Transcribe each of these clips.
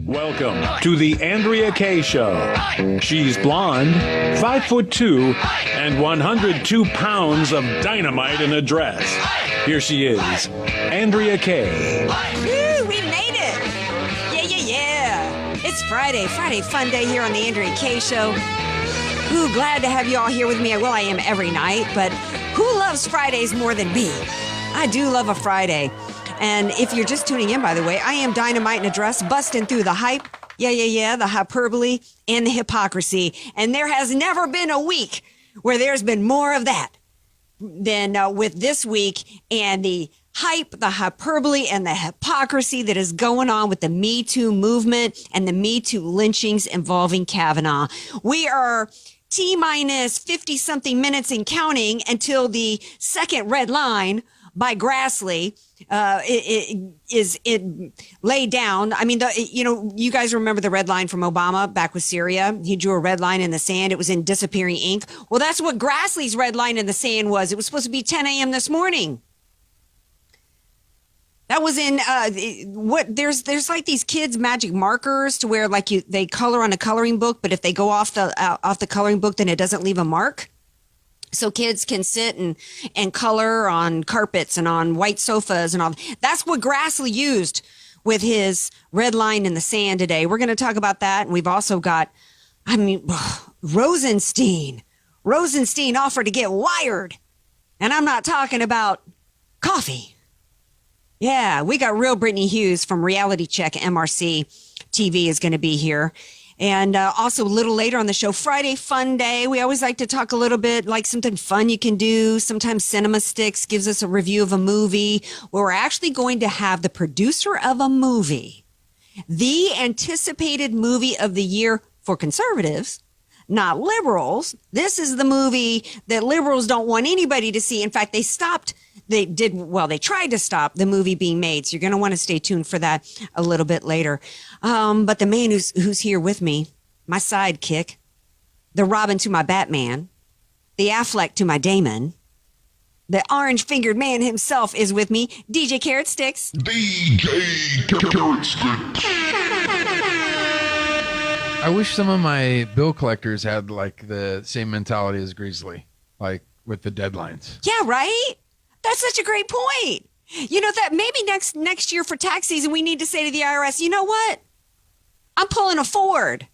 Welcome to the Andrea Kaye Show. She's blonde, 5'2", and 102 pounds of dynamite in a dress. Here she is, Andrea Kaye. Woo, we made it. Yeah. It's Friday fun day here on the Andrea Kaye Show. Ooh, glad to have you all here with me. Well, I am every night, but who loves Fridays more than me? I do love a Friday. And if you're just tuning in, by the way, I am Dynamite in a dress, busting through the hype. Yeah, the hyperbole and the hypocrisy. And there has never been a week where there's been more of that than with this week and the hype, the hyperbole, and the hypocrisy that is going on with the Me Too movement and the Me Too lynchings involving Kavanaugh. We are T-minus 50-something minutes and counting until the second red line by Grassley is laid down. I mean, you guys remember the red line from Obama back with Syria? He drew a red line in the sand. It was in disappearing ink. Well, that's what Grassley's red line in the sand was. It was supposed to be 10 a.m. this morning. That was in there's like these kids magic markers to where like they color on a coloring book, but if they go off the coloring book, then it doesn't leave a mark. So kids can sit and color on carpets and on white sofas and all. That's what Grassley used with his red line in the sand today. We're going to talk about that. And we've also got, Rosenstein. Rosenstein offered to get wired. And I'm not talking about coffee. Yeah, we got real Brittany Hughes from Reality Check MRC TV is going to be here. And also a little later on the show, Friday Fun Day. We always like to talk a little bit like something fun you can do. Sometimes Cinema Sticks gives us a review of a movie where we're actually going to have the producer of a movie, the anticipated movie of the year for conservatives, not liberals. This is the movie that liberals don't want anybody to see. In fact, they tried to stop the movie being made. So you're going to want to stay tuned for that a little bit later. But the man who's here with me, my sidekick, the Robin to my Batman, the Affleck to my Damon, the orange-fingered man himself is with me, DJ Carrot Sticks. DJ Carrot Sticks. I wish some of my bill collectors had like the same mentality as Grizzly, like with the deadlines. Yeah, right? That's such a great point. You know that maybe next year for tax season, we need to say to the IRS, you know what? I'm pulling a Ford.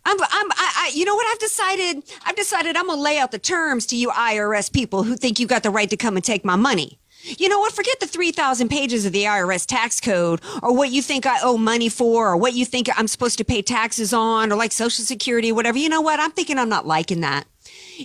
You know what I've decided? I've decided I'm going to lay out the terms to you IRS people who think you got the right to come and take my money. You know what? Forget the 3,000 pages of the IRS tax code or what you think I owe money for or what you think I'm supposed to pay taxes on or like Social Security or whatever. You know what? I'm thinking I'm not liking that.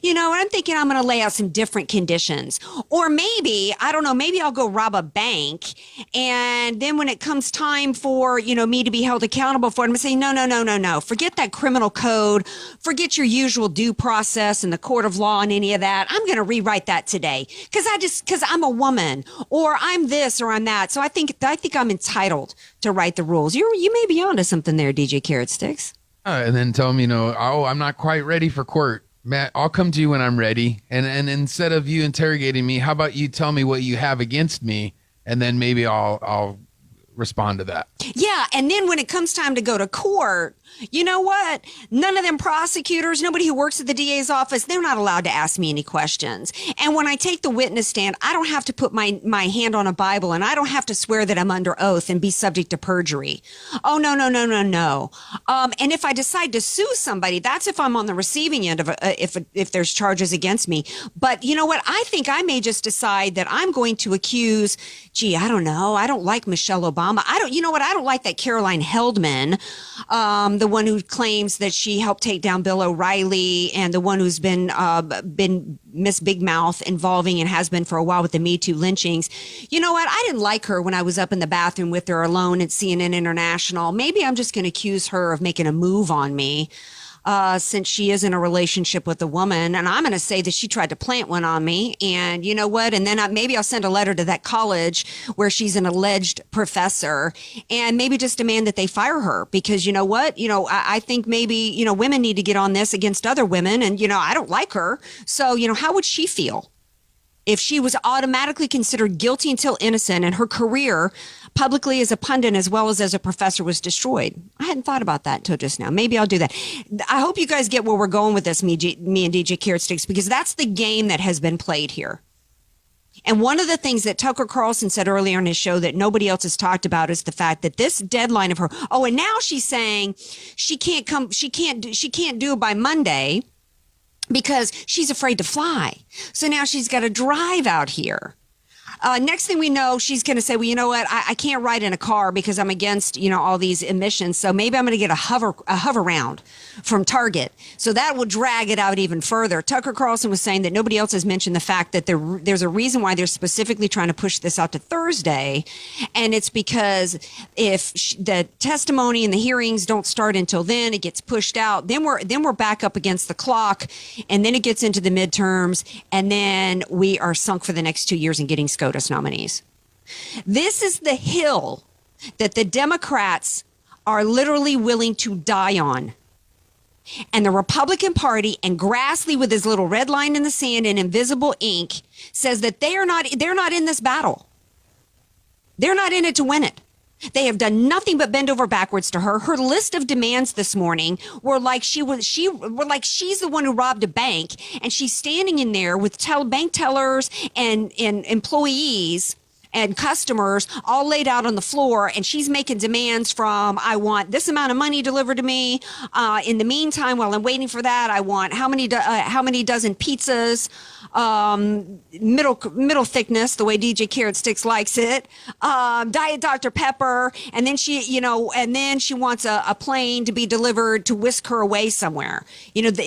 You know, and I'm thinking I'm going to lay out some different conditions. Or maybe, I don't know, maybe I'll go rob a bank. And then when it comes time for, me to be held accountable for it, I'm going to say, no. Forget that criminal code. Forget your usual due process and the court of law and any of that. I'm going to rewrite that today because I'm a woman or I'm this or I'm that. So I think I'm entitled to write the rules. You may be onto something there, DJ Carrot Sticks. And then tell them, I'm not quite ready for court. Matt, I'll come to you when I'm ready. And instead of you interrogating me, how about you tell me what you have against me? And then maybe I'll respond to that. Yeah. And then when it comes time to go to court, you know what? None of them prosecutors, nobody who works at the DA's office, they're not allowed to ask me any questions. And when I take the witness stand, I don't have to put my hand on a Bible and I don't have to swear that I'm under oath and be subject to perjury. Oh, no. And if I decide to sue somebody, that's if I'm on the receiving end of if there's charges against me. But you know what? I think I may just decide that I'm going to accuse, I don't know. I don't like Michelle Obama. I don't like that Caroline Heldman, the one who claims that she helped take down Bill O'Reilly and the one who's been Miss Big Mouth involving and has been for a while with the Me Too lynchings. You know what? I didn't like her when I was up in the bathroom with her alone at CNN International. Maybe I'm just going to accuse her of making a move on me. Since she is in a relationship with a woman, and I'm going to say that she tried to plant one on me. And you know what? And then maybe I'll send a letter to that college where she's an alleged professor and maybe just demand that they fire her because you know what? I think maybe, women need to get on this against other women and, I don't like her. So, how would she feel? if she was automatically considered guilty until innocent and her career publicly as a pundit as well as a professor was destroyed. I hadn't thought about that until just now. Maybe I'll do that. I hope you guys get where we're going with this, me and DJ Carrot Sticks, because that's the game that has been played here. And one of the things that Tucker Carlson said earlier in his show that nobody else has talked about is the fact that this deadline of her, and now she's saying she can't do it by Monday because she's afraid to fly. So now she's got to drive out here. Next thing we know, she's going to say, well, you know what? I can't ride in a car because I'm against, all these emissions. So maybe I'm going to get a hover round from Target. So that will drag it out even further. Tucker Carlson was saying that nobody else has mentioned the fact that there's a reason why they're specifically trying to push this out to Thursday. And it's because if the testimony and the hearings don't start until then, it gets pushed out. Then we're back up against the clock, and then it gets into the midterms, and then we are sunk for the next 2 years in getting SCOTUS nominees. This is the hill that the Democrats are literally willing to die on. And the Republican Party and Grassley with his little red line in the sand and invisible ink says that they're not in this battle. They're not in it to win it. They have done nothing but bend over backwards to her. Her list of demands this morning were like she's the one who robbed a bank, and she's standing in there with bank tellers and employees and customers all laid out on the floor, and she's making demands from, I want this amount of money delivered to me. In the meantime, while I'm waiting for that, I want how many dozen pizzas, middle thickness, the way DJ Carrot Sticks likes it, Diet Dr. Pepper, and then she wants a plane to be delivered to whisk her away somewhere.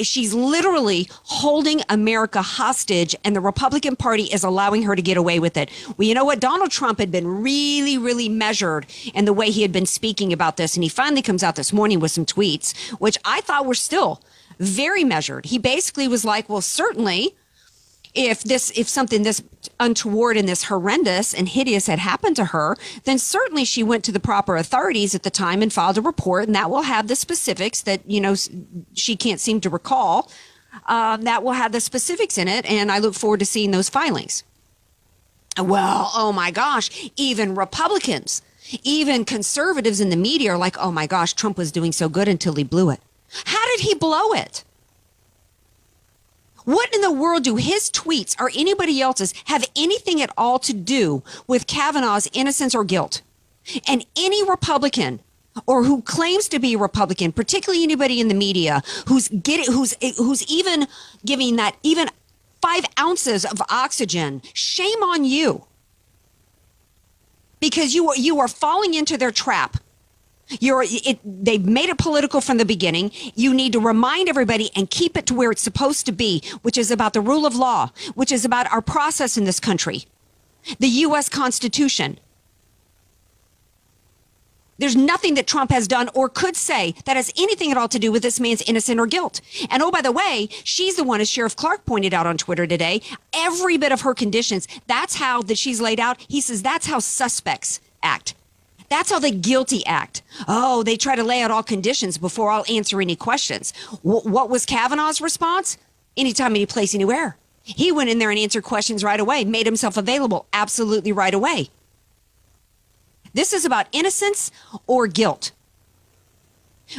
She's literally holding America hostage, and the Republican Party is allowing her to get away with it. Well, you know what? Donald Trump had been really, really measured in the way he had been speaking about this, and he finally comes out this morning with some tweets, which I thought were still very measured. He basically was like, well, certainly, if something this untoward and this horrendous and hideous had happened to her, then certainly she went to the proper authorities at the time and filed a report, and that will have the specifics that, she can't seem to recall. That will have the specifics in it, and I look forward to seeing those filings. Well, oh my gosh, even Republicans, even conservatives in the media are like, oh my gosh, Trump was doing so good until he blew it. How did he blow it? What in the world do his tweets or anybody else's have anything at all to do with Kavanaugh's innocence or guilt? And any Republican or who claims to be a Republican, particularly anybody in the media who's even giving that even 5 ounces of oxygen, shame on you. Because you are falling into their trap. They've made it political from the beginning. You need to remind everybody and keep it to where it's supposed to be, which is about the rule of law, which is about our process in this country, the U.S. Constitution. There's nothing that Trump has done or could say that has anything at all to do with this man's innocence or guilt. And oh, by the way, she's the one, as Sheriff Clark pointed out on Twitter today, every bit of her conditions, that's how that she's laid out. He says that's how suspects act. That's how the guilty act. Oh, they try to lay out all conditions before I'll answer any questions. What was Kavanaugh's response? Anytime, any place, anywhere. He went in there and answered questions right away, made himself available absolutely right away. This is about innocence or guilt.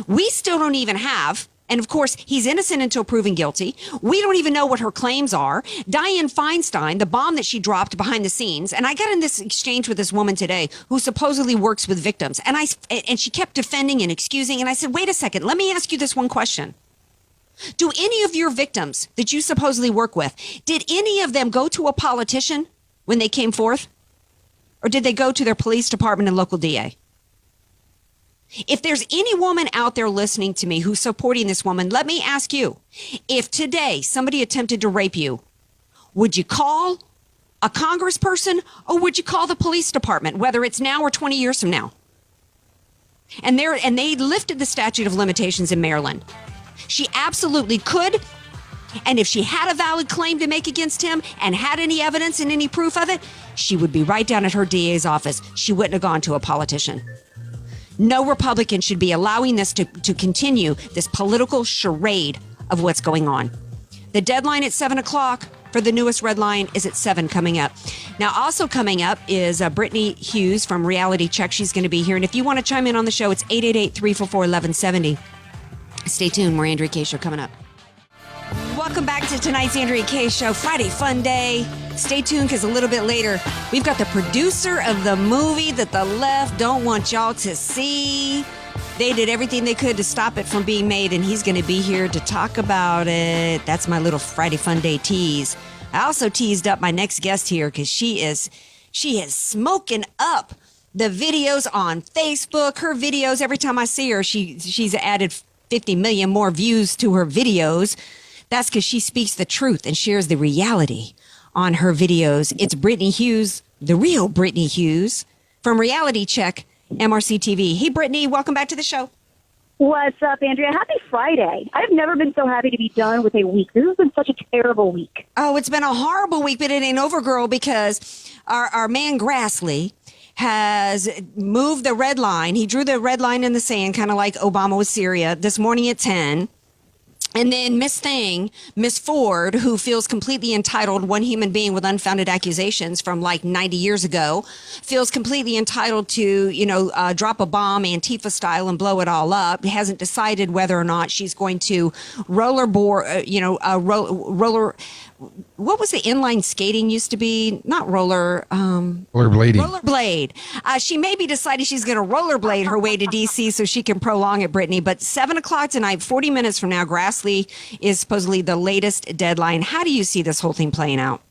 We still don't even have, and of course, he's innocent until proven guilty. We don't even know what her claims are. Dianne Feinstein, the bomb that she dropped behind the scenes, and I got in this exchange with this woman today who supposedly works with victims, and she kept defending and excusing, and I said, wait a second, let me ask you this one question. Do any of your victims that you supposedly work with, did any of them go to a politician when they came forth? Or did they go to their police department and local DA? If there's any woman out there listening to me who's supporting this woman, let me ask you, if today somebody attempted to rape you, would you call a congressperson or would you call the police department, whether it's now or 20 years from now? And they lifted the statute of limitations in Maryland. She absolutely could. And if she had a valid claim to make against him and had any evidence and any proof of it, she would be right down at her DA's office. She wouldn't have gone to a politician. No Republican should be allowing this to continue, this political charade of what's going on. The deadline at 7 o'clock, for the newest Red Line is at 7 coming up. Now, also coming up is Brittany Hughes from Reality Check. She's going to be here. And if you want to chime in on the show, it's 888-344-1170. Stay tuned. More Andrea Kaye Show coming up. Welcome back to tonight's Andrea Kaye Show. Friday fun day. Stay tuned because a little bit later, we've got the producer of the movie that the left don't want y'all to see. They did everything they could to stop it from being made, and he's going to be here to talk about it. That's my little Friday fun day tease. I also teased up my next guest here because she is smoking up the videos on Facebook. Her videos, every time I see her, she's added 50 million more views to her videos. That's because she speaks the truth and shares the reality on her videos. It's Brittany Hughes, the real Brittany Hughes from Reality Check, MRC TV. Hey, Brittany, welcome back to the show. What's up, Andrea? Happy Friday. I've never been so happy to be done with a week. This has been such a terrible week. Oh, it's been a horrible week, but it ain't over, girl, because our man Grassley has moved the red line. He drew the red line in the sand, kind of like Obama with Syria, this morning at 10. And then Miss Ford, who feels completely entitled, one human being with unfounded accusations from like 90 years ago, feels completely entitled to, drop a bomb Antifa style and blow it all up. Hasn't decided whether or not she's going to what was it? Inline skating used to be, not rollerblading. Rollerblade. She may be deciding she's going to rollerblade her way to D.C. so she can prolong it, Brittany. But 7 o'clock tonight, 40 minutes from now, Grassley is supposedly the latest deadline. How do you see this whole thing playing out?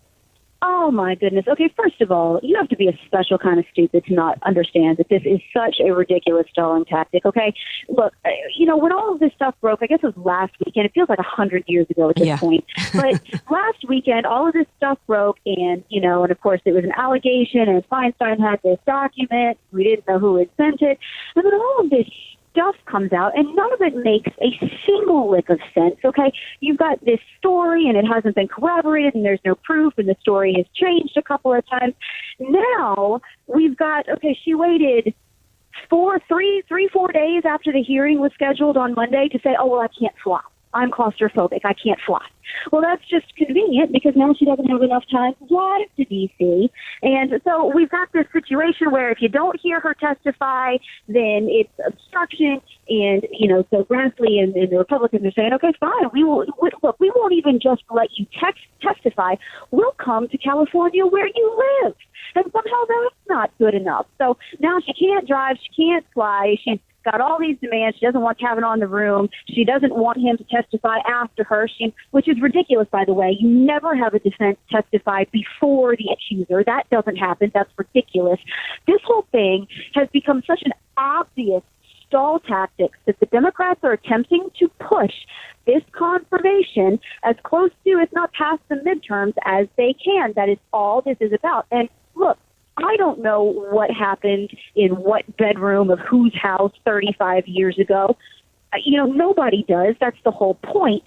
Oh, my goodness. Okay, first of all, you have to be a special kind of stupid to not understand that this is such a ridiculous stalling tactic, okay? Look, when all of this stuff broke, I guess it was last weekend. It feels like 100 years ago at this point. But last weekend, all of this stuff broke, and, and of course, it was an allegation, and Feinstein had this document. We didn't know who had sent it. And then all of this stuff comes out, and none of it makes a single lick of sense, okay? You've got this story, and it hasn't been corroborated, and there's no proof, and the story has changed a couple of times. Now, we've got, she waited 4 days after the hearing was scheduled on Monday to say, I can't fly. I'm claustrophobic. I can't fly. Well, that's just convenient because now she doesn't have enough time to drive to D.C. And so we've got this situation where if you don't hear her testify, then it's obstruction. And, so Grassley and the Republicans are saying, okay, fine. We won't even just let you testify. We'll come to California where you live. And somehow that's not good enough. So now she can't drive. She can't fly. She's got all these demands. She doesn't want Kavanaugh in the room. She doesn't want him to testify after her, which is ridiculous, by the way. You never have a defense testify before the accuser. That doesn't happen. That's ridiculous. This whole thing has become such an obvious stall tactic that the Democrats are attempting to push this confirmation as close to, if not past the midterms, as they can. That is all this is about. And look, I don't know what happened in what bedroom of whose house 35 years ago. Nobody does. That's the whole point.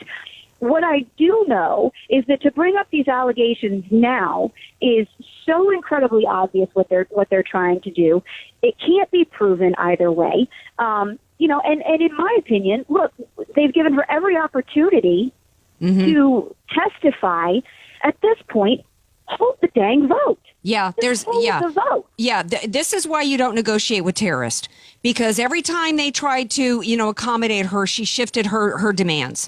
What I do know is that to bring up these allegations now is so incredibly obvious what they're trying to do. It can't be proven either way. And in my opinion, look, they've given her every opportunity to testify. At this point, hold the dang vote. Yeah, this is why you don't negotiate with terrorists, because every time they tried to, accommodate her, she shifted her demands.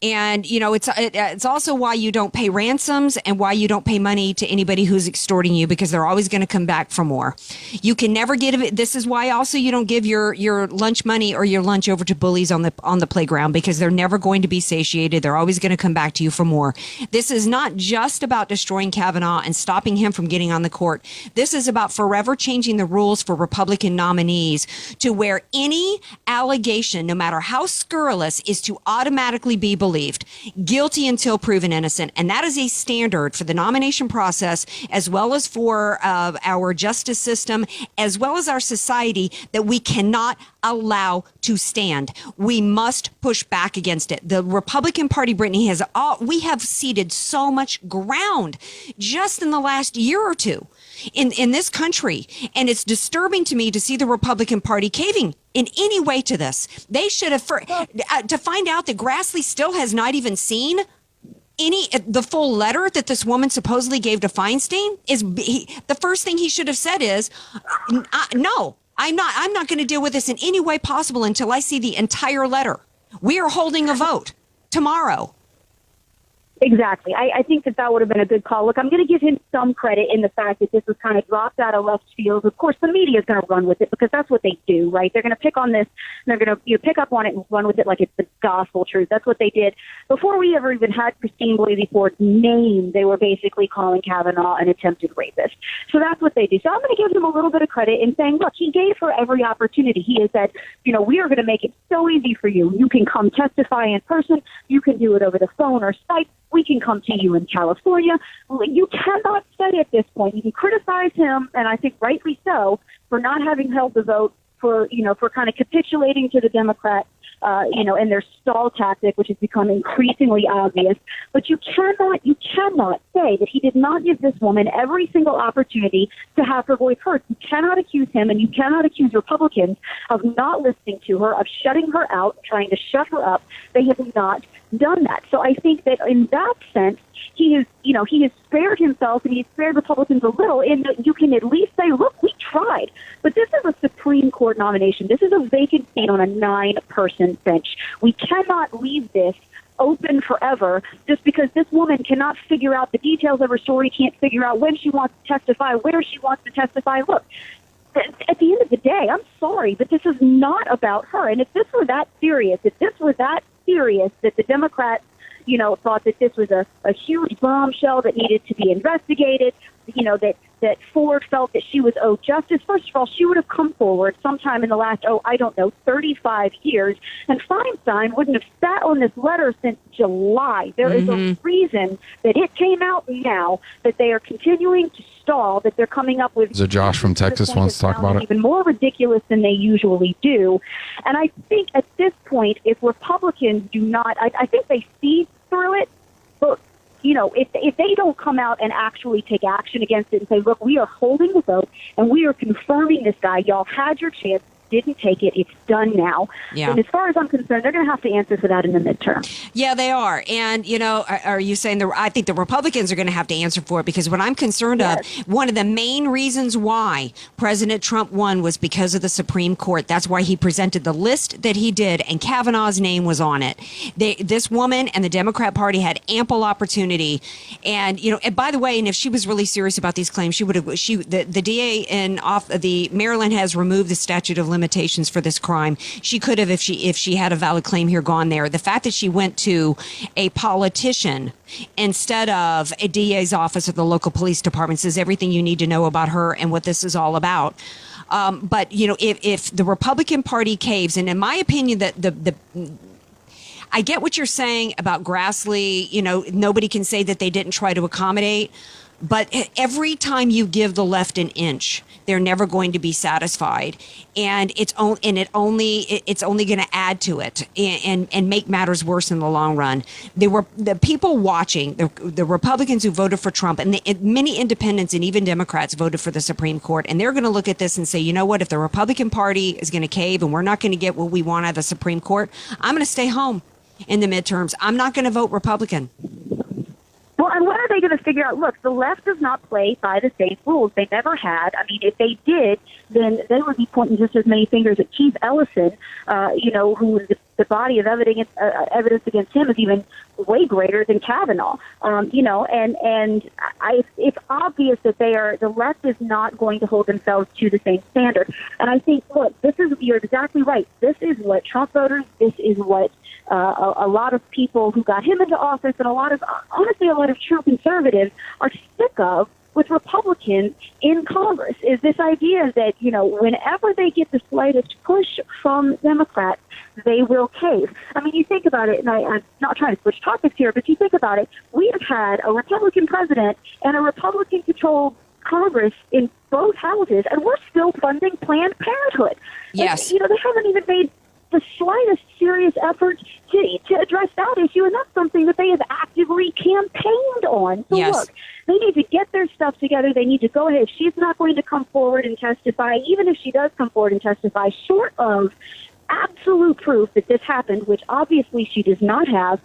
And, it's also why you don't pay ransoms and why you don't pay money to anybody who's extorting you, because they're always going to come back for more. You can never give it. This is why also you don't give your lunch money or your lunch over to bullies on the playground, because they're never going to be satiated. They're always going to come back to you for more. This is not just about destroying Kavanaugh and stopping him from getting on the court. This is about forever changing the rules for Republican nominees to where any allegation, no matter how scurrilous, is to automatically be believed, guilty until proven innocent. And that is a standard for the nomination process, as well as for our justice system, as well as our society, that we cannot allow to stand. We must push back against it. The Republican Party, Brittany, we have ceded so much ground just in the last year or two in this country. And it's disturbing to me to see the Republican Party caving in any way to this. They should have, to find out that Grassley still has not even seen the full letter that this woman supposedly gave to Feinstein the first thing he should have said is, no, I'm not going to deal with this in any way possible until I see the entire letter. We are holding a vote tomorrow. Exactly. I think that would have been a good call. Look, I'm going to give him some credit in the fact that this was kind of dropped out of left field. Of course, the media is going to run with it because that's what they do, right? They're going to pick on this, and they're going to pick up on it and run with it like it's the gospel truth. That's what they did. Before we ever even had Christine Blasey Ford's name, they were basically calling Kavanaugh an attempted rapist. So that's what they do. So I'm going to give him a little bit of credit in saying, look, he gave her every opportunity. He has said, we are going to make it so easy for you. You can come testify in person. You can do it over the phone or Skype. We can come to you in California. You cannot say at this point. You can criticize him, and I think rightly so, for not having held the vote, for kind of capitulating to the Democrats, and their stall tactic, which has become increasingly obvious. But you cannot say that he did not give this woman every single opportunity to have her voice heard. You cannot accuse him, and you cannot accuse Republicans of not listening to her, of shutting her out, trying to shut her up. They have not done that. So I think that in that sense, he has spared himself and he's spared Republicans a little in that you can at least say, look, we tried. But this is a Supreme Court nomination. This is a vacant seat on a 9-person bench. We cannot leave this open forever just because this woman cannot figure out the details of her story, can't figure out when she wants to testify, where she wants to testify. Look, at the end of the day, I'm sorry, but this is not about her. And if this were that serious, that the Democrats, thought that this was a huge bombshell that needed to be investigated, that Ford felt that she was owed justice, first of all, she would have come forward sometime in the last, 35 years, and Feinstein wouldn't have sat on this letter since July. There is a reason that it came out now, that they are continuing to stall, that they're coming up with... So Josh from Texas wants to talk about it. Even more ridiculous than they usually do. And I think at this point, if Republicans do not... I think they see through it, but if they don't come out and actually take action against it and say, look, we are holding the vote and we are confirming this guy, y'all had your chance, didn't take it, it's done now. Yeah. And as far as I'm concerned, they're going to have to answer for that in the midterm. Yeah, they are. And, are you saying I think the Republicans are going to have to answer for it, because what I'm concerned of, one of the main reasons why President Trump won was because of the Supreme Court. That's why he presented the list that he did, and Kavanaugh's name was on it. This woman and the Democrat Party had ample opportunity. And, and by the way, and if she was really serious about these claims, the DA in the Maryland has removed the statute of limitations for this crime. She could have, if she had a valid claim here, gone there. The fact that she went to a politician instead of a DA's office or the local police department says everything you need to know about her and what this is all about. But if the Republican Party caves, and in my opinion, that I get what you're saying about Grassley. Nobody can say that they didn't try to accommodate. But every time you give the left an inch, they're never going to be satisfied, and it's only going to add to it and make matters worse in the long run. The people watching, the Republicans who voted for Trump, and many independents and even Democrats voted for the Supreme Court, and they're going to look at this and say, you know what? If the Republican Party is going to cave and we're not going to get what we want out of the Supreme Court, I'm going to stay home in the midterms. I'm not going to vote Republican. Well, and what are they going to figure out? Look, the left does not play by the same rules. They never had. I mean, if they did, then they would be pointing just as many fingers at Keith Ellison, who the body of evidence against him is even way greater than Kavanaugh. It's obvious that the left is not going to hold themselves to the same standard. And I think, look, you're exactly right. This is what Trump voters, this is what a lot of people who got him into office, and a lot of true conservatives are sick of with Republicans in Congress, is this idea that, whenever they get the slightest push from Democrats, they will cave. I mean, you think about it, and I'm not trying to switch topics here, but you think about it, we have had a Republican president and a Republican-controlled Congress in both houses, and we're still funding Planned Parenthood. Yes. And, they haven't even made the slightest serious effort to address that issue, and that's something that they have actively campaigned on. So yes. Look, they need to get their stuff together. They need to go ahead. If she's not going to come forward and testify, even if she does come forward and testify, short of absolute proof that this happened, which obviously she does not have,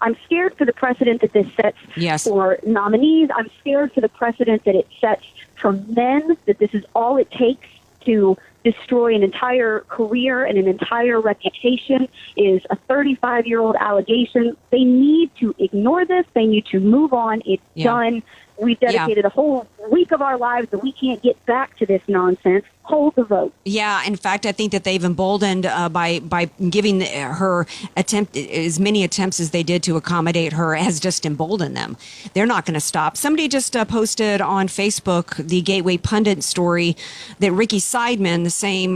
I'm scared for the precedent that this sets Yes. for nominees. I'm scared for the precedent that it sets for men, that this is all it takes to destroy an entire career and an entire reputation is a 35-year-old allegation. They need to ignore this. They need to move on. It's done. We've dedicated a whole week of our lives that we can't get back to this nonsense. Hold the vote. Yeah, in fact, I think that they've emboldened by giving her as many attempts as they did to accommodate her has just emboldened them. They're not going to stop. Somebody just posted on Facebook the Gateway Pundit story that Ricky Seidman, the same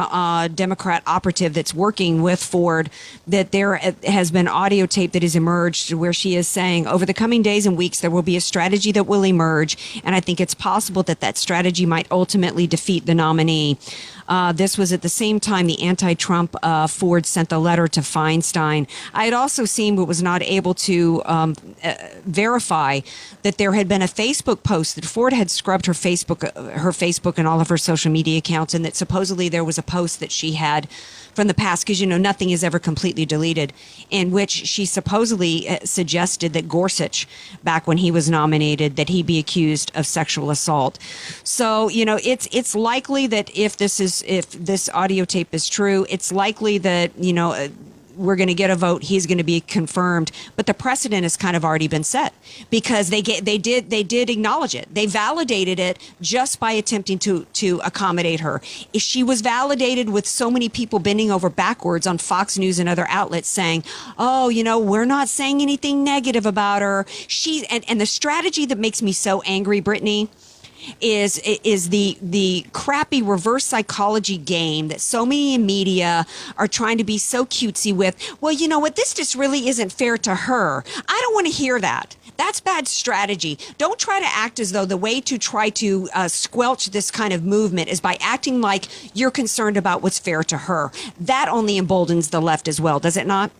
Democrat operative that's working with Ford, that there has been audio tape that has emerged where she is saying, over the coming days and weeks, there will be a strategy that will emerge, and I think it's possible that that strategy might ultimately defeat the nominee. This was at the same time the anti-Trump Ford sent the letter to Feinstein. I had also seen but was not able to verify that there had been a Facebook post that Ford had scrubbed her Facebook and all of her social media accounts, and that supposedly there was a post that she had from the past, because nothing is ever completely deleted, in which she supposedly suggested that Gorsuch, back when he was nominated, that he be accused of sexual assault. So it's likely that if this audio tape is true, it's likely that we're going to get a vote. He's going to be confirmed, but the precedent has kind of already been set because they did acknowledge it. They validated it just by attempting to accommodate her. If she was validated with so many people bending over backwards on Fox News and other outlets saying, "Oh, we're not saying anything negative about her." And the strategy that makes me so angry, Brittany, is the crappy reverse psychology game that so many in media are trying to be so cutesy with. Well, you know what? This just really isn't fair to her. I don't want to hear that. That's bad strategy. Don't try to act as though the way to try to squelch this kind of movement is by acting like you're concerned about what's fair to her. That only emboldens the left as well, does it not?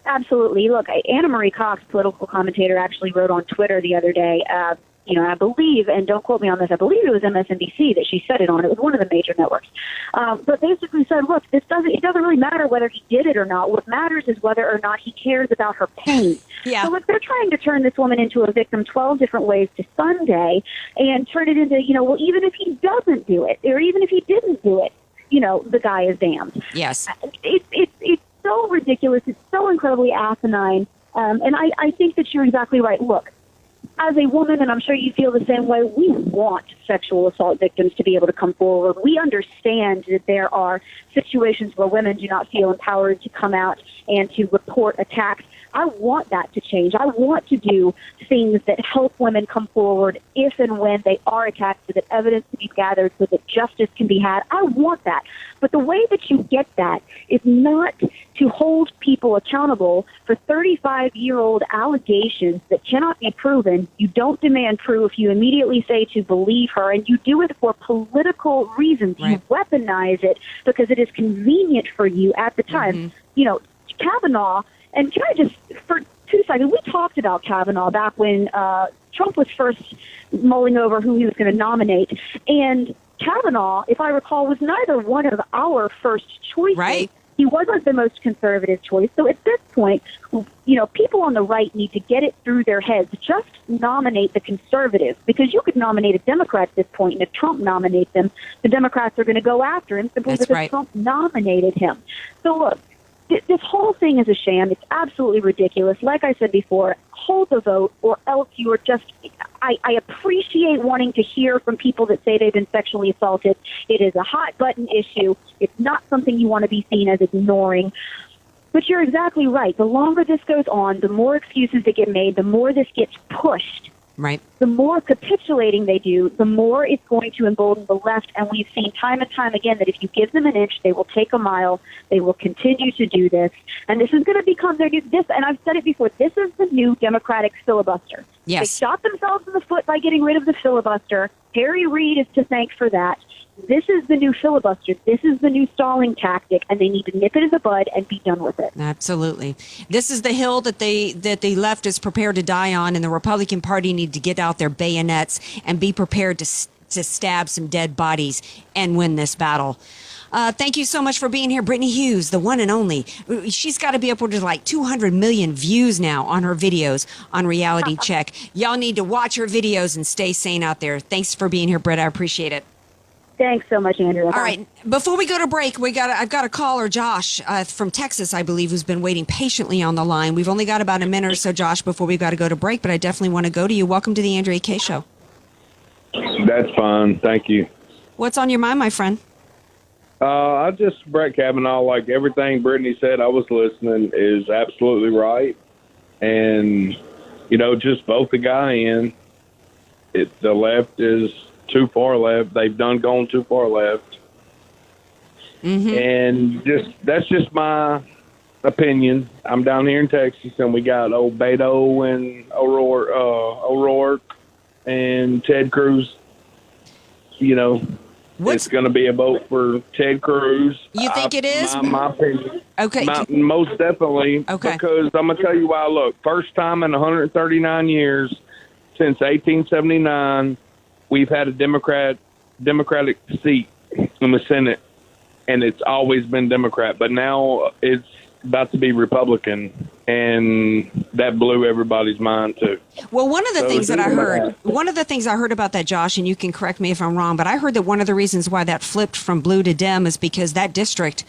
Absolutely. Look, Anna Marie Cox, political commentator, actually wrote on Twitter the other day, I believe, and don't quote me on this, I believe it was MSNBC that she said it on. It was one of the major networks. But basically said, look, it doesn't really matter whether he did it or not. What matters is whether or not he cares about her pain. Yeah. So look, they're trying to turn this woman into a victim 12 different ways to Sunday and turn it into, well, even if he doesn't do it, or even if he didn't do it, the guy is damned. Yes. It's so ridiculous. It's so incredibly asinine. And I think that you're exactly right. Look, as a woman, and I'm sure you feel the same way, we want sexual assault victims to be able to come forward. We understand that there are situations where women do not feel empowered to come out and to report attacks. I want that to change. I want to do things that help women come forward if and when they are attacked, so that evidence can be gathered, so that justice can be had. I want that. But the way that you get that is not to hold people accountable for 35-year-old allegations that cannot be proven. You don't demand proof. You immediately say to believe her, and you do it for political reasons. Right. You weaponize it because it is convenient for you at the time. Mm-hmm. Kavanaugh, and can I just, for 2 seconds, we talked about Kavanaugh back when Trump was first mulling over who he was going to nominate. And Kavanaugh, if I recall, was neither one of our first choices. Right. He wasn't the most conservative choice. So at this point, people on the right need to get it through their heads. Just nominate the conservatives, because you could nominate a Democrat at this point, and if Trump nominates him, the Democrats are going to go after him simply because Trump nominated him. So look, this whole thing is a sham. It's absolutely ridiculous. Like I said before, hold the vote, or else you are just... I appreciate wanting to hear from people that say they've been sexually assaulted. It is a hot-button issue. It's not something you want to be seen as ignoring. But you're exactly right. The longer this goes on, the more excuses that get made, the more this gets pushed. Right. The more capitulating they do, the more it's going to embolden the left. And we've seen time and time again that if you give them an inch, they will take a mile. They will continue to do this. And this is going to become their new, and I've said it before, this is the new Democratic filibuster. Yes. They shot themselves in the foot by getting rid of the filibuster. Harry Reid is to thank for that. This is the new filibuster. This is the new stalling tactic, and they need to nip it in the bud and be done with it. Absolutely. This is the hill that the left is prepared to die on, and the Republican Party need to get out their bayonets and be prepared to stab some dead bodies and win this battle. Thank you so much for being here, Brittany Hughes, the one and only. She's got to be upward to like 200 million views now on her videos on Reality Check. Y'all need to watch her videos and stay sane out there. Thanks for being here, Britt. I appreciate it. Thanks so much, Andrea. All right. Before we go to break, I've got a caller, Josh, from Texas, I believe, who's been waiting patiently on the line. We've only got about a minute or so, Josh, before we've got to go to break, but I definitely want to go to you. Welcome to the Andrea Kaye Show. That's fine. Thank you. What's on your mind, my friend? I just, Brett Kavanaugh, like everything Brittany said, I was listening, is absolutely right. And, just vote the guy in. The left is too far left. They've gone too far left. And that's just my opinion. I'm down here in Texas, and we got old Beto and O'Rourke and Ted Cruz. It's going to be a vote for Ted Cruz. You think it is? My opinion. Okay. Most definitely. Okay. Because I'm going to tell you why. Look, first time in 139 years since 1879, we've had a Democratic seat in the Senate, and it's always been Democrat. But now it's about to be Republican, and that blew everybody's mind too. Well, one of the things I heard about that, Josh, and you can correct me if I'm wrong, but I heard that one of the reasons why that flipped from blue to Dem is because that district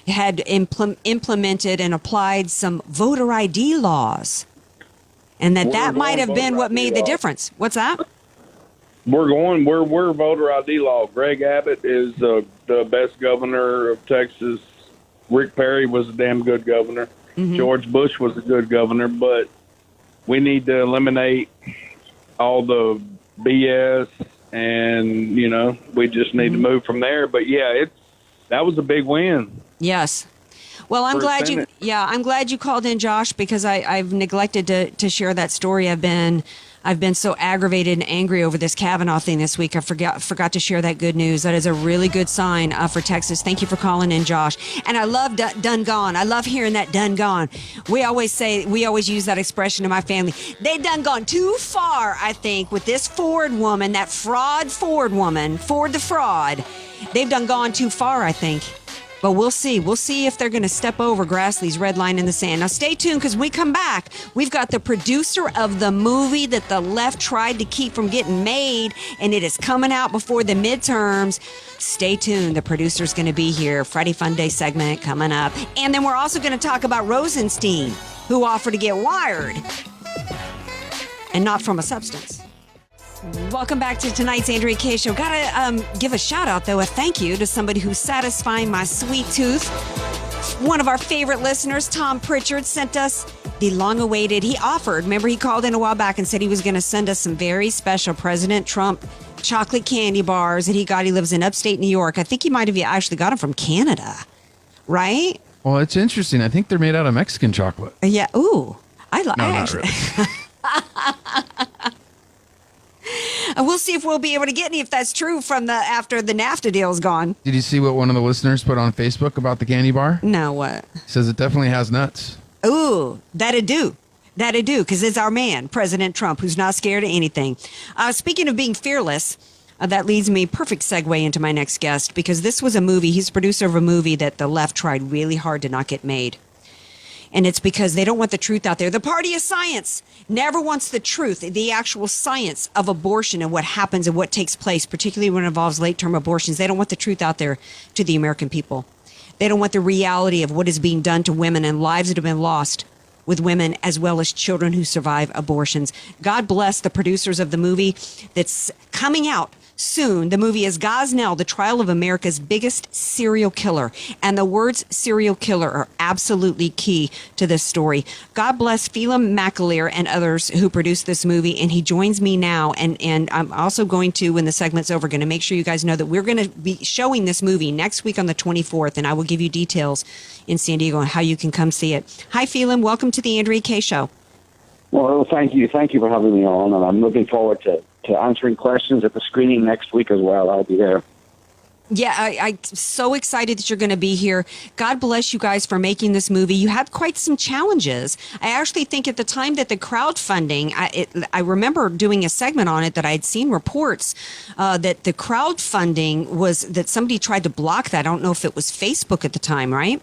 had implemented and applied some voter ID laws, and that might have been what made the difference. What's that? We're voter ID law. Greg Abbott is the best governor of Texas. Rick Perry was a damn good governor. George Bush was a good governor, but we need to eliminate all the BS, and we just need to move from there. But yeah, that was a big win. Yes. Well, I'm glad you called in, Josh, because I've neglected to share that story. I've been so aggravated and angry over this Kavanaugh thing this week. I forgot to share that good news. That is a really good sign for Texas. Thank you for calling in, Josh. And I love done gone. I love hearing that done gone. We always use that expression in my family. They done gone too far, I think, with this Ford woman, that Ford woman, Ford the fraud. They've done gone too far, I think. But we'll see. We'll see if they're going to step over Grassley's red line in the sand. Now, stay tuned, because when we come back, we've got the producer of the movie that the left tried to keep from getting made, and it is coming out before the midterms. Stay tuned. The producer's going to be here. Friday Fun Day segment coming up. And then we're also going to talk about Rosenstein, who offered to get wired, and not from a substance. Welcome back to tonight's Andrea Kaye Show. Gotta give a shout out, though, a thank you to somebody who's satisfying my sweet tooth. One of our favorite listeners, Tom Pritchard, sent us the long-awaited. He offered, remember, he called in a while back and said he was going to send us some very special President Trump chocolate candy bars that he got. He lives in upstate New York. I think he might have actually got them from Canada, right? Well, it's interesting. I think they're made out of Mexican chocolate. Yeah. Ooh. Not really. We'll see if we'll be able to get any, if that's true, from after the NAFTA deal's gone. Did you see what one of the listeners put on Facebook about the candy bar? No, what? He says it definitely has nuts. Ooh, that'd do. That'd do, because it's our man, President Trump, who's not scared of anything. Speaking of being fearless, that leads me, perfect segue into my next guest, because this was a movie. He's the producer of a movie that the left tried really hard to not get made. And it's because they don't want the truth out there. The party of science never wants the truth, the actual science of abortion and what happens and what takes place, particularly when it involves late-term abortions. They don't want the truth out there to the American people. They don't want the reality of what is being done to women and lives that have been lost with women, as well as children who survive abortions. God bless the producers of the movie that's coming out soon. The movie is Gosnell, the trial of America's biggest serial killer. And the words serial killer are absolutely key to this story. God bless Phelim McAleer and others who produced this movie. And he joins me now. And I'm also going to, when the segment's over, going to make sure you guys know that we're going to be showing this movie next week on the 24th. And I will give you details in San Diego on how you can come see it. Hi, Phelim. Welcome to the Andrea Kaye Show. Well, thank you. Thank you for having me on. And I'm looking forward to answering questions at the screening next week as well. I'll be there. Yeah, I'm so excited that you're going to be here. God bless you guys for making this movie. You had quite some challenges. I actually think at the time that the crowdfunding, I remember doing a segment on it that I'd seen reports that the crowdfunding was that somebody tried to block that. I don't know if it was Facebook at the time, right?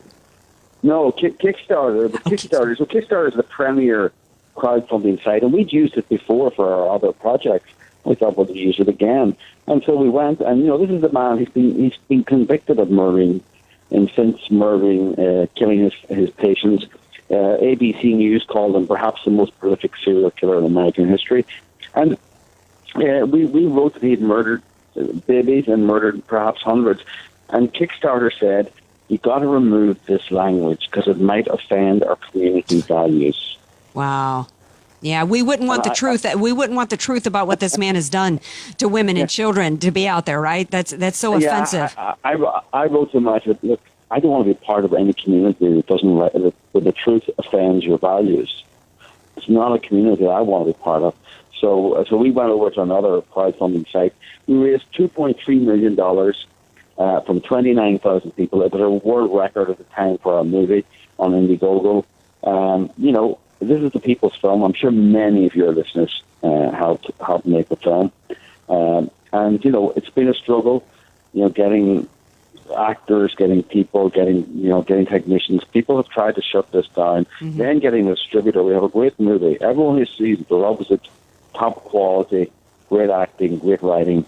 No, Kickstarter. So Kickstarter is the premier crowdfunding site, and we'd used it before for our other projects. We thought we'd use it again. And so we went, and this is the man, he's been convicted of murdering, and since murdering, killing his patients. ABC News called him perhaps the most prolific serial killer in American history. And we wrote that he'd murdered babies and murdered perhaps hundreds. And Kickstarter said, you've got to remove this language because it might offend our community values. Wow. Yeah, we wouldn't want the truth. We wouldn't want the truth about what this man has done to women and children to be out there, right? That's so offensive. I wrote to him. I said, look, I don't want to be part of any community that doesn't where the truth offends your values. It's not a community that I want to be part of. So we went over to another crowdfunding site. We raised $2.3 million from 29,000 people. It was a world record at the time for our movie on Indiegogo. This is the people's film. I'm sure many of your listeners helped make the film. And it's been a struggle, getting actors, getting people, getting technicians. People have tried to shut this down. Mm-hmm. Then getting a distributor. We have a great movie. Everyone who sees it loves it. Top quality, great acting, great writing.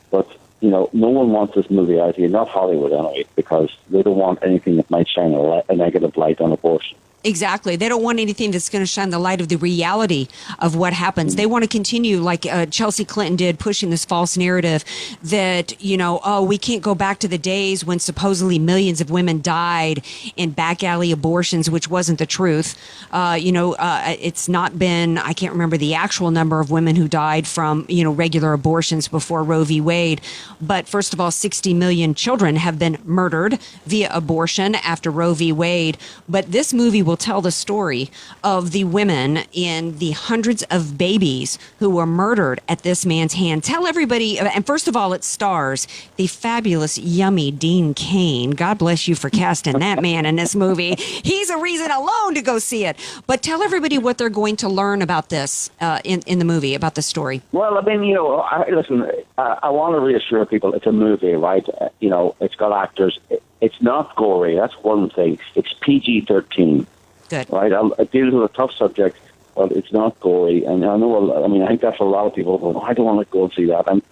But, no one wants this movie out here, not Hollywood anyway, because they don't want anything that might shine a negative light on abortion. Exactly. They don't want anything that's going to shine the light of the reality of what happens. They want to continue, like Chelsea Clinton did, pushing this false narrative that, we can't go back to the days when supposedly millions of women died in back alley abortions, which wasn't the truth. It's not been, I can't remember the actual number of women who died from, regular abortions before Roe v. Wade. But first of all, 60 million children have been murdered via abortion after Roe v. Wade. But this movie will tell the story of the women in the hundreds of babies who were murdered at this man's hand. Tell everybody, and first of all, it stars the fabulous, yummy Dean Cain. God bless you for casting that man in this movie. He's a reason alone to go see it. But tell everybody what they're going to learn about this in the movie, about the story. Well, listen, I want to reassure people it's a movie, right? It's got actors. It's not gory. That's one thing. It's PG-13. Good. Right, it deals with a tough subject, but it's not gory. And I think that's a lot of people go, I don't want to go and see that. And,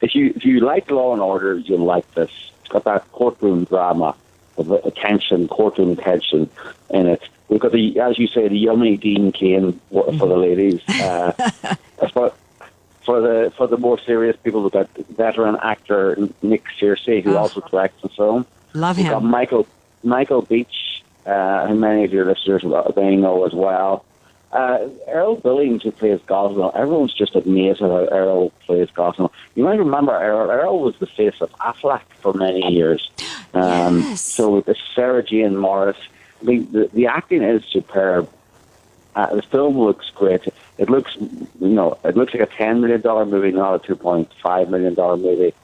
if you like Law and Order, you'll like this. It's got that courtroom drama, courtroom tension in it. We've got as you say, the yummy Dean Cain for the ladies. For the more serious people, we've got veteran actor Nick Searcy, who also directs the film. Love him. We've got Michael Beach, who many of your listeners may know as well. Errol Billings, who plays Gosnell, everyone's just amazed at how Errol plays Gosnell. You might remember Errol. Errol was the face of Affleck for many years. Yes. So with Sarah Jane Morris, the acting is superb. The film looks great. It looks like a $10 million movie, not a $2.5 million movie.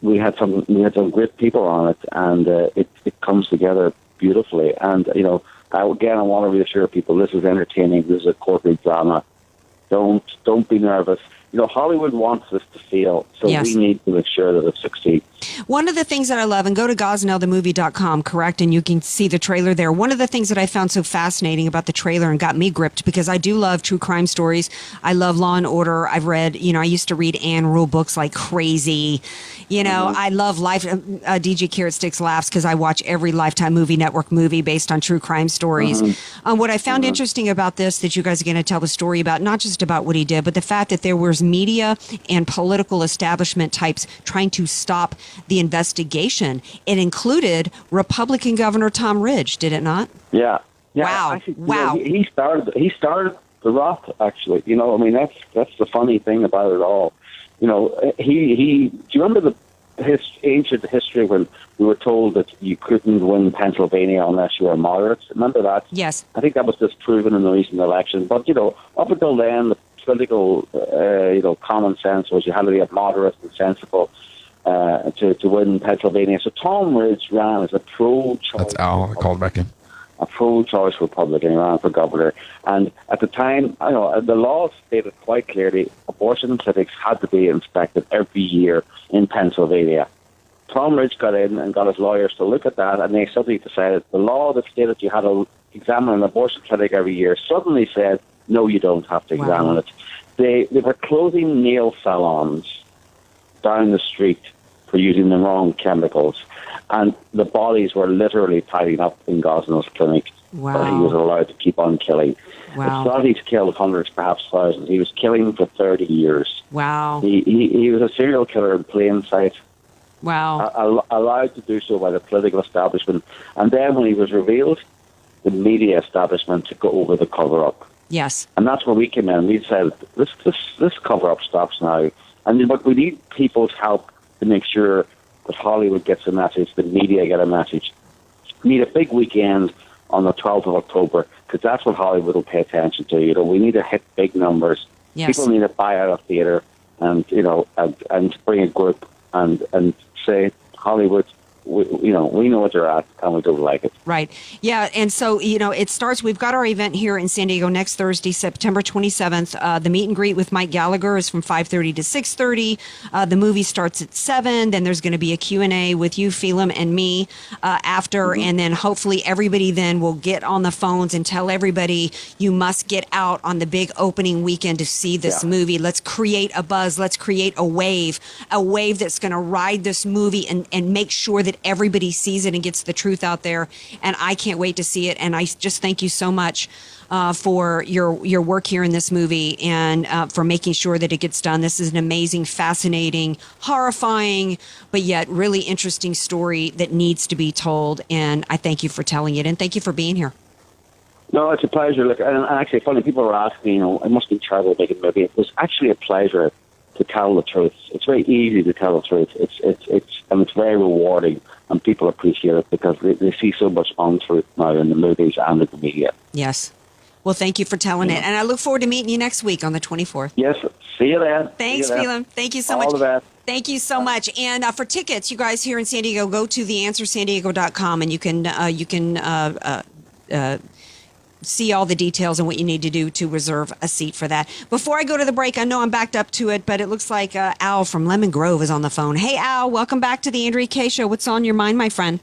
We had some great people on it, and it comes together beautifully. And I want to reassure people: this is entertaining. This is a courtroom drama. Don't be nervous. Hollywood wants this to fail, so we need to make sure that it succeeds. One of the things that I love, and go to gosnellthemovie.com, correct, and you can see the trailer there. One of the things that I found so fascinating about the trailer and got me gripped, because I do love true crime stories. I love Law and Order. I've read, I used to read Anne Rule books like crazy. I love Life. DJ Carrot Sticks laughs because I watch every Lifetime Movie Network movie based on true crime stories. What I found interesting about this, that you guys are going to tell the story about, not just about what he did, but the fact that there was media and political establishment types trying to stop the investigation. It included Republican Governor Tom Ridge, did it not? Yeah. Wow. Actually, wow. He started the rot, actually. That's the funny thing about it all. Do you remember his ancient history when we were told that you couldn't win Pennsylvania unless you were moderate? Remember that? Yes. I think that was disproven in the recent election. But, up until then, the political, common sense was you had to be moderate and sensible. to win Pennsylvania. So Tom Ridge ran as a pro-choice. That's Al. I called back in. A pro-choice Republican. He ran for governor. And at the time, the law stated quite clearly abortion clinics had to be inspected every year in Pennsylvania. Tom Ridge got in and got his lawyers to look at that, and they suddenly decided the law that stated you had to examine an abortion clinic every year suddenly said, no, you don't have to examine it. They were closing nail salons down the street for using the wrong chemicals, and the bodies were literally piling up in Gosnell's clinic. Wow. But he was allowed to keep on killing. Wow. It's not he's killed hundreds, perhaps thousands. He was killing for 30 years. Wow. He was a serial killer in plain sight. Wow. Allowed to do so by the political establishment. And then when he was revealed, the media establishment took over the cover-up. Yes. And that's where we came in. We said, this cover-up stops now. But we need people's help to make sure that Hollywood gets a message, the media get a message. We need a big weekend on the 12th of October, because that's what Hollywood will pay attention to. We need to hit big numbers. Yes. People need to buy out a theater and bring a group and say, Hollywood, we know what you're at, and we don't like it. Right. Yeah. And so, it starts, we've got our event here in San Diego next Thursday, September 27th. The meet and greet with Mike Gallagher is from 5:30 to 6:30. The movie starts at 7. Then there's going to be a Q&A with you, Phelim, and me after. Mm-hmm. And then hopefully everybody then will get on the phones and tell everybody you must get out on the big opening weekend to see this movie. Let's create a buzz. Let's create a wave that's going to ride this movie and make sure that everybody sees it and gets the truth out there. And I can't wait to see it. And I just thank you so much for your work here in this movie and for making sure that it gets done. This is an amazing, fascinating, horrifying, but yet really interesting story that needs to be told. And I thank you for telling it. And thank you for being here. No, it's a pleasure. Look, and actually, funny, people were asking, it must be terrible making a movie. It was actually a pleasure to tell the truth. It's very easy to tell the truth. It's very rewarding, and people appreciate it because they see so much untruth now in the movies and in the media. Yes. Well, thank you for telling it, and I look forward to meeting you next week on the 24th. Yes. See you then. Thanks, Phelim. Thank you so much. All the best. Thank you so much. And for tickets, you guys here in San Diego, go to theanswersandiego.com, and you can see all the details and what you need to do to reserve a seat for that. Before I go to the break, I know I'm backed up to it, but it looks like Al from Lemon Grove is on the phone. Hey, Al, welcome back to the Andrea Kaye Show. What's on your mind, my friend?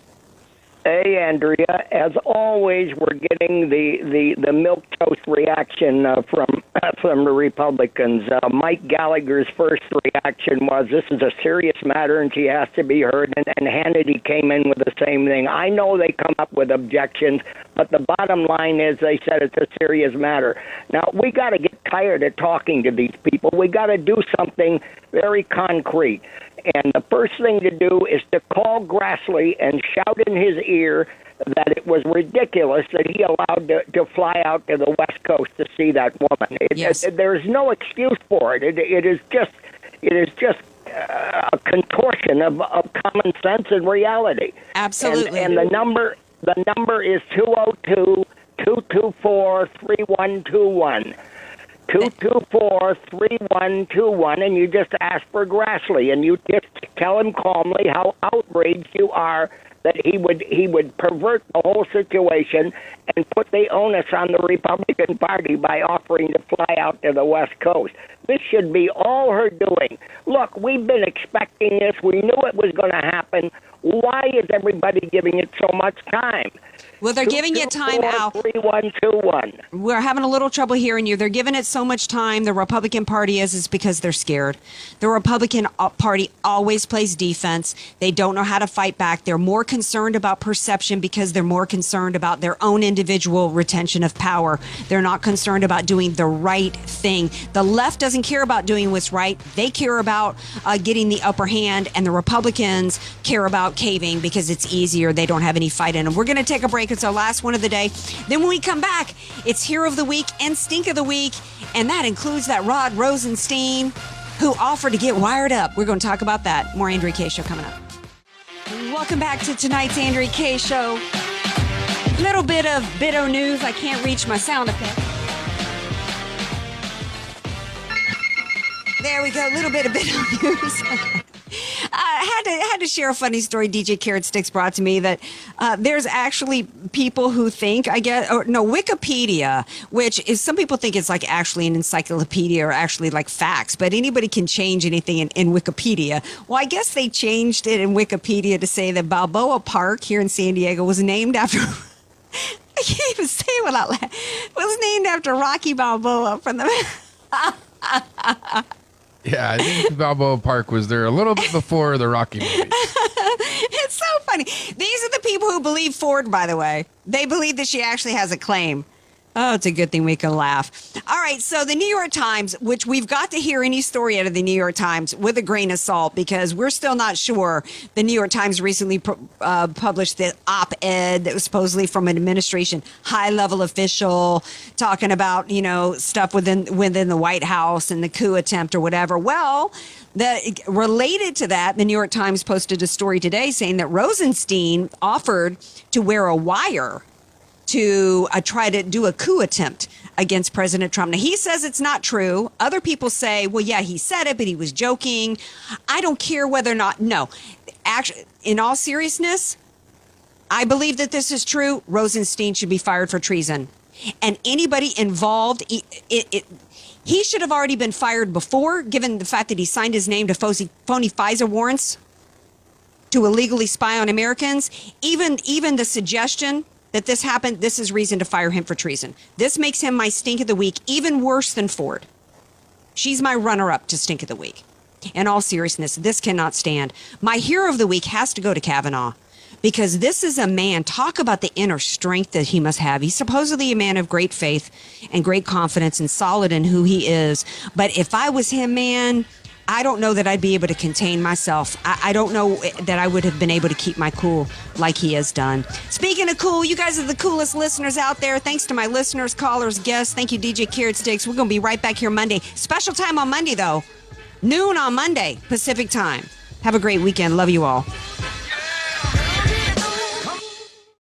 Hey, Andrea. As always, we're getting the milquetoast reaction from the Republicans. Mike Gallagher's first reaction was, this is a serious matter and she has to be heard, and Hannity came in with the same thing. I know they come up with objections, but the bottom line is they said it's a serious matter. Now, we got to get tired of talking to these people. We got to do something very concrete. And the first thing to do is to call Grassley and shout in his ear that it was ridiculous that he allowed to fly out to the West Coast to see that woman. There's no excuse for it. It is just a contortion of common sense and reality. Absolutely. And the number is 202-224-3121. 224-3121, and you just ask for Grassley, and you just tell him calmly how outraged you are that he would pervert the whole situation and put the onus on the Republican Party by offering to fly out to the West Coast. This should be all her doing. Look, we've been expecting this. We knew it was going to happen. Why is everybody giving it so much time? Well, they're giving it time, Al. 3121. We're having a little trouble hearing you. They're giving it so much time. The Republican Party is because they're scared. The Republican Party always plays defense. They don't know how to fight back. They're more concerned about perception because they're more concerned about their own individual retention of power. They're not concerned about doing the right thing. The left doesn't care about doing what's right. They care about getting the upper hand, and the Republicans care about caving because it's easier. They don't have any fight in them. We're going to take a break. It's our last one of the day. Then when we come back, it's Hero of the Week and Stink of the Week, and that includes that Rod Rosenstein who offered to get wired up. We're going to talk about that. More Andrea Kaye Show coming up. Welcome back to tonight's Andrea Kaye Show. Little bit of Biddo news. I can't reach my sound effect. There we go. A little bit of Biddo news. had to share a funny story DJ Carrot Sticks brought to me that there's actually people who think, Wikipedia, which is, some people think it's like actually an encyclopedia or actually like facts, but anybody can change anything in Wikipedia. Well, I guess they changed it in Wikipedia to say that Balboa Park here in San Diego was named after... I can't even say it without laughing. Was named after Rocky Balboa from the... Yeah, I think Balboa Park was there a little bit before the Rocky movies. It's so funny. These are the people who believe Ford, by the way. They believe that she actually has a claim. Oh, it's a good thing we can laugh. All right, so the New York Times, which we've got to hear any story out of the New York Times with a grain of salt because we're still not sure. The New York Times recently published the op-ed that was supposedly from an administration high-level official talking about, stuff within the White House and the coup attempt or whatever. Well, related to that, the New York Times posted a story today saying that Rosenstein offered to wear a wire to try to do a coup attempt against President Trump. Now, he says it's not true. Other people say, well, yeah, he said it, but he was joking. I don't care whether or not. No. Actually, in all seriousness, I believe that this is true. Rosenstein should be fired for treason. And anybody involved, he should have already been fired before, given the fact that he signed his name to phony FISA warrants to illegally spy on Americans. Even the suggestion that this happened, this is reason to fire him for treason. This makes him my stink of the week, even worse than Ford. She's my runner-up to stink of the week. In all seriousness, this cannot stand. My hero of the week has to go to Kavanaugh, because this is a man, talk about the inner strength that he must have. He's supposedly a man of great faith and great confidence and solid in who he is. But if I was him, man, I don't know that I'd be able to contain myself. I don't know that I would have been able to keep my cool like he has done. Speaking of cool, you guys are the coolest listeners out there. Thanks to my listeners, callers, guests. Thank you, DJ Carrot Sticks. We're going to be right back here Monday. Special time on Monday, though. Noon on Monday, Pacific time. Have a great weekend. Love you all.